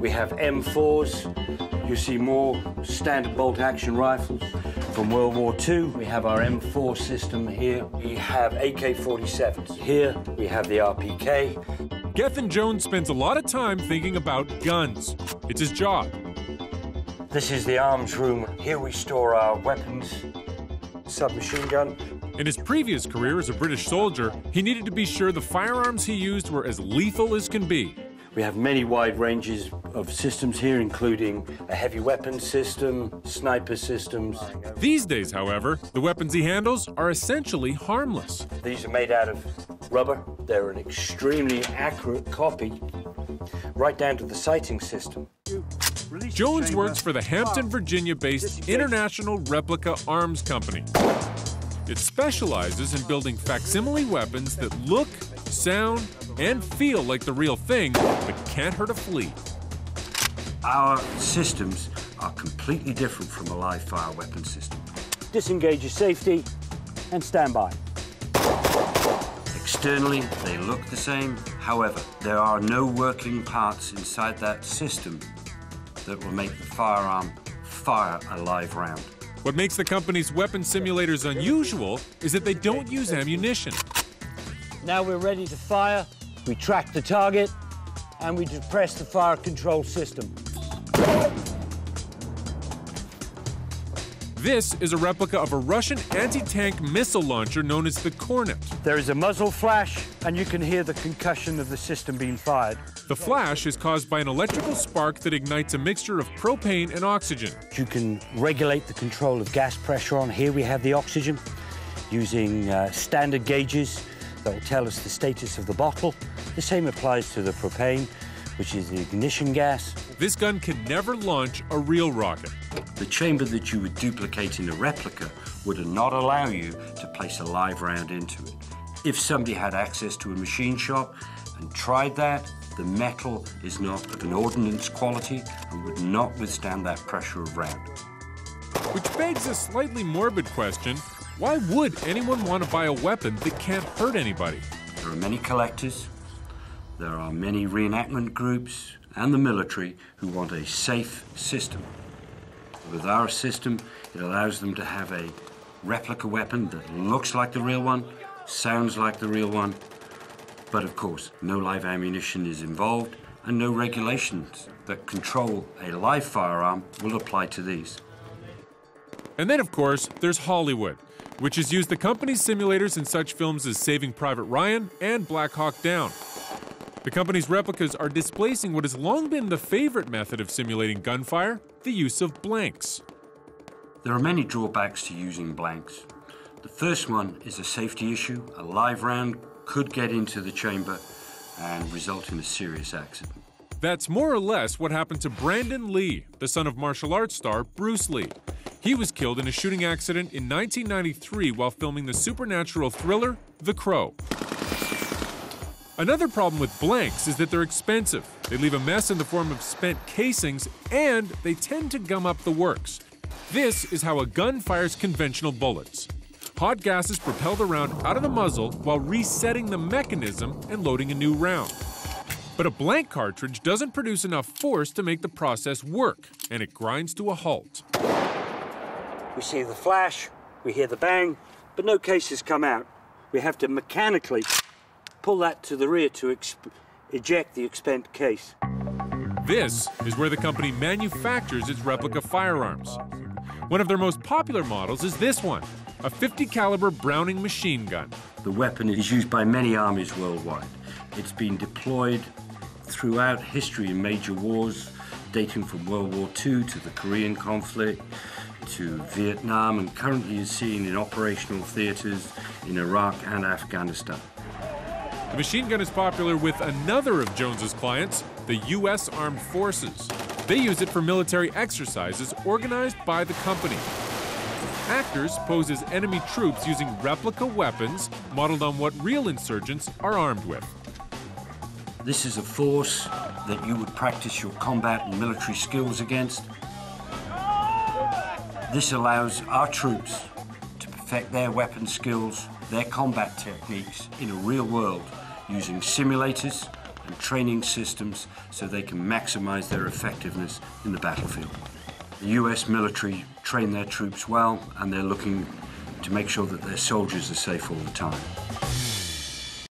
We have M4s. You see more standard bolt-action rifles. From World War II, we have our M4 system here. We have AK-47s. Here, we have the RPK. Gethin Jones spends a lot of time thinking about guns. It's his job. This is the arms room. Here we store our weapons, submachine gun. In his previous career as a British soldier, he needed to be sure the firearms he used were as lethal as can be. We have many wide ranges of systems here, including a heavy weapons system, sniper systems. These days, however, the weapons he handles are essentially harmless. These are made out of rubber. They're an extremely accurate copy, right down to the sighting system. Jones works for the Hampton, Virginia-based International Replica Arms Company. It specializes in building facsimile weapons that look, sound, and feel like the real thing, but can't hurt a flea. Our systems are completely different from a live-fire weapon system. Disengage your safety and stand by. Externally, they look the same. However, there are no working parts inside that system that will make the firearm fire a live round. What makes the company's weapon simulators unusual is that they don't use ammunition. Now we're ready to fire. We track the target, and we depress the fire control system. This is a replica of a Russian anti-tank missile launcher known as the Kornet. There is a muzzle flash, and you can hear the concussion of the system being fired. The flash is caused by an electrical spark that ignites a mixture of propane and oxygen. You can regulate the control of gas pressure on. Here we have the oxygen using standard gauges that will tell us the status of the bottle. The same applies to the propane, which is the ignition gas. This gun can never launch a real rocket. The chamber that you would duplicate in a replica would not allow you to place a live round into it. If somebody had access to a machine shop and tried that, the metal is not of an ordnance quality and would not withstand that pressure of round. Which begs a slightly morbid question. Why would anyone want to buy a weapon that can't hurt anybody? There are many collectors, there are many reenactment groups, and the military who want a safe system. With our system, it allows them to have a replica weapon that looks like the real one, sounds like the real one, but of course, no live ammunition is involved, and no regulations that control a live firearm will apply to these. And then, of course, there's Hollywood, which has used the company's simulators in such films as Saving Private Ryan and Black Hawk Down. The company's replicas are displacing what has long been the favorite method of simulating gunfire, the use of blanks. There are many drawbacks to using blanks. The first one is a safety issue. A live round could get into the chamber and result in a serious accident. That's more or less what happened to Brandon Lee, the son of martial arts star Bruce Lee. He was killed in a shooting accident in 1993 while filming the supernatural thriller The Crow. Another problem with blanks is that they're expensive. They leave a mess in the form of spent casings, and they tend to gum up the works. This is how a gun fires conventional bullets. Hot gases propel the round out of the muzzle while resetting the mechanism and loading a new round. But a blank cartridge doesn't produce enough force to make the process work, and it grinds to a halt. We see the flash, we hear the bang, but no cases come out. We have to mechanically pull that to the rear to eject the spent case. This is where the company manufactures its replica firearms. One of their most popular models is this one, a .50 caliber Browning machine gun. The weapon is used by many armies worldwide. It's been deployed throughout history in major wars, dating from World War II to the Korean conflict, to Vietnam, and currently is seen in operational theaters in Iraq and Afghanistan. The machine gun is popular with another of Jones's clients, the U.S. Armed Forces. They use it for military exercises organized by the company. Actors pose as enemy troops using replica weapons modeled on what real insurgents are armed with. This is a force that you would practice your combat and military skills against. This allows our troops to perfect their weapon skills, their combat techniques in a real world using simulators and training systems so they can maximize their effectiveness in the battlefield. The US military train their troops well, and they're looking to make sure that their soldiers are safe all the time.